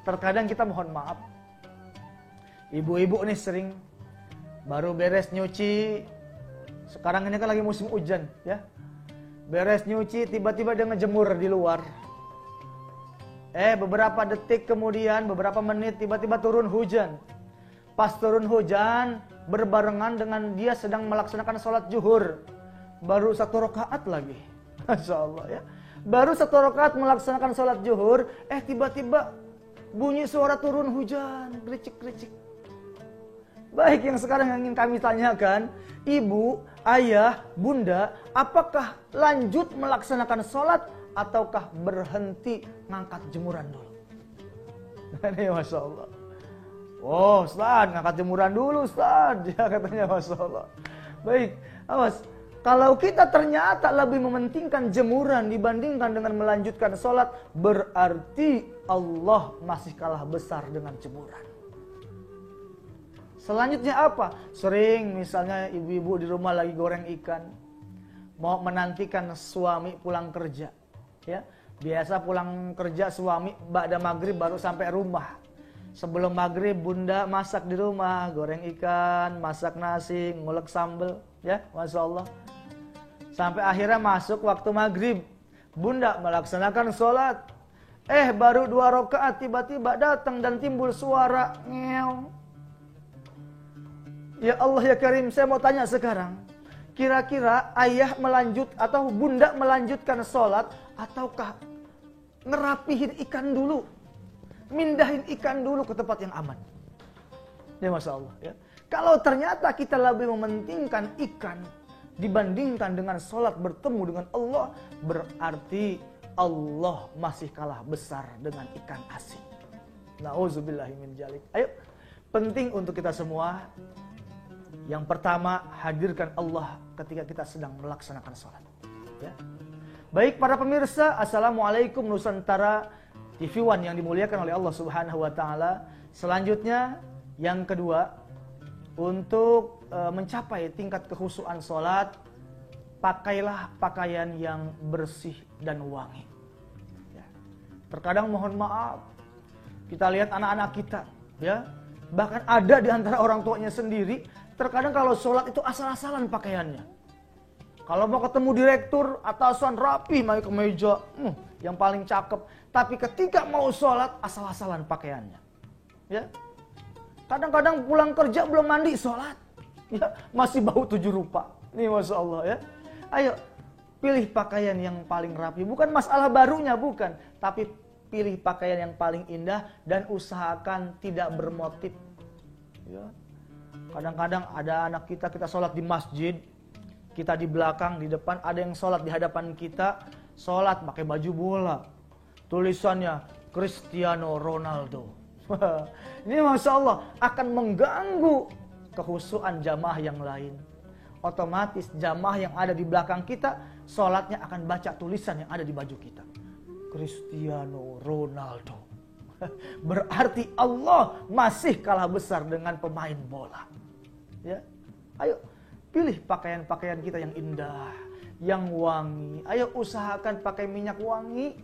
Terkadang kita mohon maaf, ibu-ibu nih sering baru beres nyuci. Sekarang ini kan lagi musim hujan, ya. Beres nyuci, tiba-tiba dia ngejemur di luar. Beberapa detik kemudian, beberapa menit, tiba-tiba turun hujan. Pas turun hujan, berbarengan dengan dia sedang melaksanakan sholat zuhur. Baru 1 rakaat lagi. Masya Allah, ya. Baru 1 rakaat melaksanakan sholat zuhur, tiba-tiba bunyi suara turun hujan, gericik-gericik. Baik, yang sekarang yang ingin kami tanyakan, ibu, ayah, bunda, apakah lanjut melaksanakan sholat ataukah berhenti ngangkat jemuran dulu? Ini Masya Allah. Oh Ustaz, ngangkat jemuran dulu Ustaz, ya katanya, Masya Allah. Baik, awas. Kalau kita ternyata lebih mementingkan jemuran dibandingkan dengan melanjutkan sholat, berarti Allah masih kalah besar dengan jemuran. Selanjutnya apa? Sering misalnya ibu-ibu di rumah lagi goreng ikan, mau menantikan suami pulang kerja. Ya, biasa pulang kerja suami ba'da maghrib baru sampai rumah. Sebelum maghrib bunda masak di rumah, goreng ikan, masak nasi, ngulek sambal, ya, Masya Allah. Sampai akhirnya masuk waktu maghrib, bunda melaksanakan sholat. Baru 2 rakaat tiba-tiba datang dan timbul suara ngeong. Ya Allah ya Karim, saya mau tanya sekarang, kira-kira ayah melanjut atau bunda melanjutkan sholat ataukah ngerapihin ikan dulu, mindahin ikan dulu ke tempat yang aman? Ya Masya Allah, ya. Kalau ternyata kita lebih mementingkan ikan dibandingkan dengan sholat bertemu dengan Allah, berarti Allah masih kalah besar dengan ikan asin. Nauzubillahi min dzalik. Ayo, penting untuk kita semua. Yang pertama, hadirkan Allah ketika kita sedang melaksanakan sholat. Ya. Baik para pemirsa, Assalamualaikum Nusantara TV One yang dimuliakan oleh Allah Subhanahu Wa Taala. Selanjutnya, yang kedua, untuk mencapai tingkat kekhusyuan sholat, pakailah pakaian yang bersih dan wangi. Ya. Terkadang mohon maaf, kita lihat anak-anak kita, ya, bahkan ada di antara orang tuanya sendiri, terkadang kalau sholat itu asal-asalan pakaiannya. Kalau mau ketemu direktur, atasan rapi, pakai kemeja, yang paling cakep. Tapi ketika mau sholat, asal-asalan pakaiannya. Ya. Kadang-kadang pulang kerja belum mandi, sholat. Ya, masih bau 7 rupa. Nih Masya Allah, ya. Ayo, pilih pakaian yang paling rapi. Bukan masalah barunya, bukan. Tapi pilih pakaian yang paling indah dan usahakan tidak bermotif. Ya. Kadang-kadang ada anak kita sholat di masjid, kita di belakang, di depan, ada yang sholat di hadapan kita, sholat pakai baju bola. Tulisannya Cristiano Ronaldo. Ini Masya Allah akan mengganggu kekhusyuan jamaah yang lain. Otomatis jamaah yang ada di belakang kita, sholatnya akan baca tulisan yang ada di baju kita. Cristiano Ronaldo. Berarti Allah masih kalah besar dengan pemain bola. Ya, ayo pilih pakaian-pakaian kita yang indah, yang wangi. Ayo usahakan pakai minyak wangi.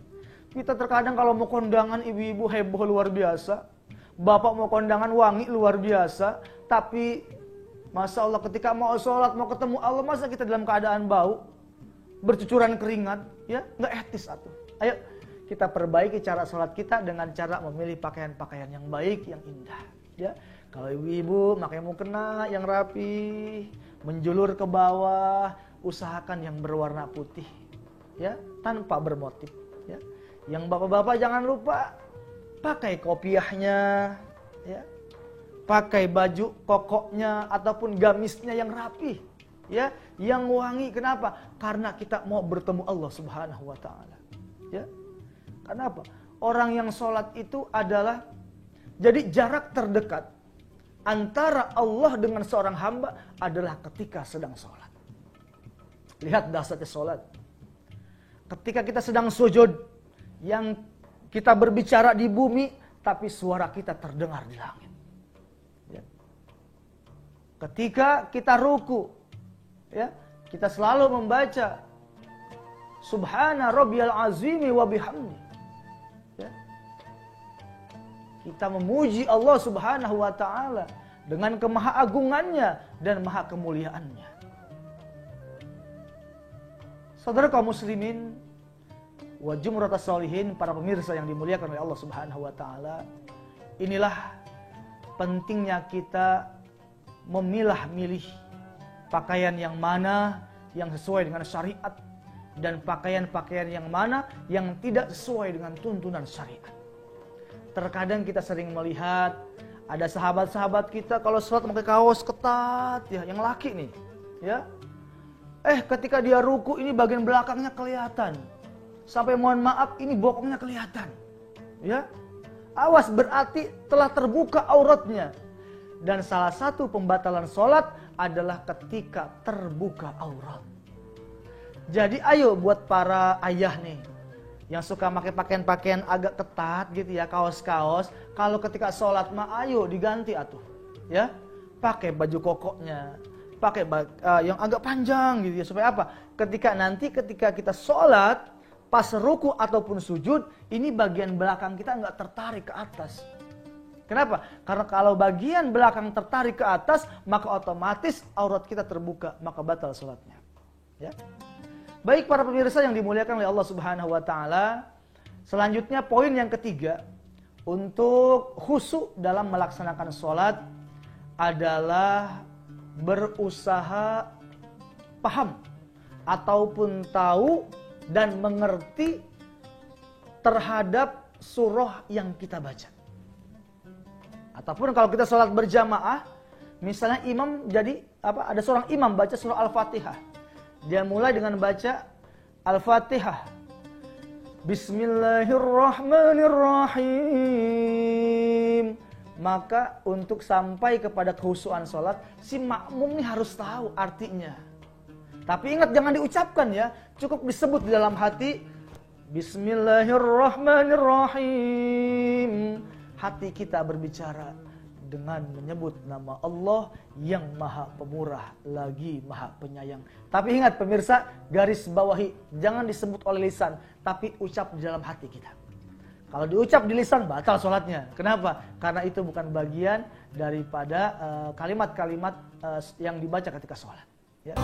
Kita terkadang kalau mau kondangan ibu-ibu heboh luar biasa, bapak mau kondangan wangi luar biasa, tapi Masya Allah ketika mau sholat, mau ketemu Allah, masa kita dalam keadaan bau, bercucuran keringat, ya nggak etis atuh. Ayo kita perbaiki cara sholat kita dengan cara memilih pakaian-pakaian yang baik, yang indah. Ya, kalau ibu-ibu pakai mukena yang rapi, menjulur ke bawah, usahakan yang berwarna putih, ya, tanpa bermotif. Ya, yang bapak-bapak jangan lupa pakai kopiahnya, ya, pakai baju kokoknya ataupun gamisnya yang rapi, ya, yang wangi. Kenapa? Karena kita mau bertemu Allah Subhanahu Wa Taala. Ya. Kenapa? Orang yang sholat itu adalah jadi jarak terdekat antara Allah dengan seorang hamba adalah ketika sedang sholat. Lihat dahsyatnya sholat. Ketika kita sedang sujud, yang kita berbicara di bumi, tapi suara kita terdengar di langit. Ya. Ketika kita ruku, ya, kita selalu membaca Subhana rabbiyal azimi wa bihamdi. Ya. Kita memuji Allah Subhanahu wa taala dengan kemahaagungannya dan maha kemuliaannya. Saudara kaum muslimin wa jumratus sholihin, para pemirsa yang dimuliakan oleh Allah Subhanahu wa taala, inilah pentingnya kita memilah-milih pakaian yang mana yang sesuai dengan syariat dan pakaian-pakaian yang mana yang tidak sesuai dengan tuntunan syariat. Terkadang kita sering melihat ada sahabat-sahabat kita kalau sholat pakai kaos ketat ya, yang laki nih, ya. Ketika dia ruku ini bagian belakangnya kelihatan. Sampai mohon maaf ini bokongnya kelihatan. Ya. Awas, berarti telah terbuka auratnya. Dan salah satu pembatalan sholat adalah ketika terbuka aurat. Jadi ayo buat para ayah nih yang suka pakai pakaian-pakaian agak ketat gitu ya, kaos-kaos, kalau ketika sholat mah ayo diganti atuh. Ya. Pakai baju kokoknya, pakai yang agak panjang gitu ya, supaya apa? Ketika kita sholat, pas ruku ataupun sujud, ini bagian belakang kita nggak tertarik ke atas. Kenapa? Karena kalau bagian belakang tertarik ke atas, maka otomatis aurat kita terbuka, maka batal sholatnya. Ya. Baik para pemirsa yang dimuliakan oleh Allah Subhanahu wa taala, selanjutnya poin yang ketiga untuk khusyuk dalam melaksanakan sholat adalah berusaha paham ataupun tahu dan mengerti terhadap surah yang kita baca. Ataupun kalau kita sholat berjamaah, misalnya imam ada seorang imam baca surah Al-Fatihah. Dia mulai dengan baca Al-Fatihah. Bismillahirrahmanirrahim. Maka untuk sampai kepada khusyuan sholat, si makmum ini harus tahu artinya. Tapi ingat jangan diucapkan ya, cukup disebut di dalam hati. Bismillahirrahmanirrahim. Hati kita berbicara dengan menyebut nama Allah yang maha pemurah lagi maha penyayang. Tapi ingat pemirsa, garis bawahi, jangan disebut oleh lisan, tapi ucap di dalam hati kita. Kalau diucap di lisan batal sholatnya. Kenapa? Karena itu bukan bagian daripada kalimat-kalimat yang dibaca ketika sholat. Ya.